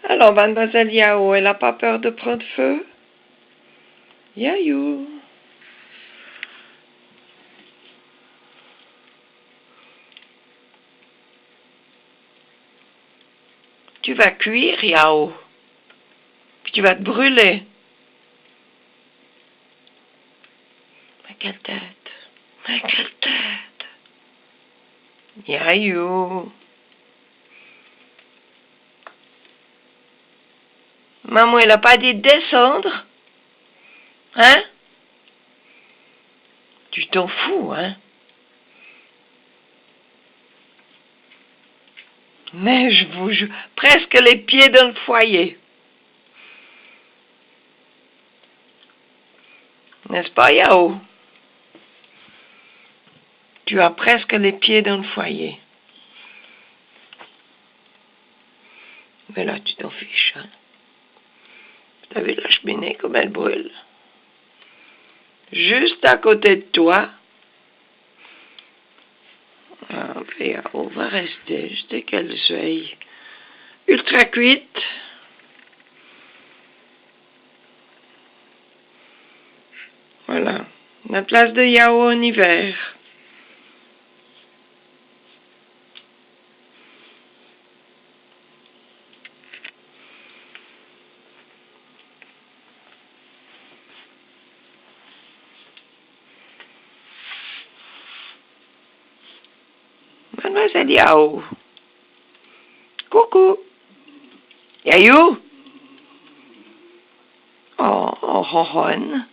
Alors, mademoiselle Yao, elle n'a pas peur de prendre feu? Yayou. Tu vas cuire, Yao. Puis tu vas te brûler. Mais quelle tête. Mais quelle tête. Yayou. Maman, elle a pas dit de descendre? Hein? Tu t'en fous, hein? Mais je vous jure, presque les pieds dans le foyer. N'est-ce pas, Yao? Tu as presque les pieds dans le foyer. Mais là, tu t'en fiches, hein? T'as vu la cheminée comme elle brûle? Juste à côté de toi. Ah, ben, on va rester jusqu'à qu'elle soit ultra cuite. Voilà. La place de Yao en hiver. Mademoiselle Yao. Coucou. Yayou. Oh, on ronronne.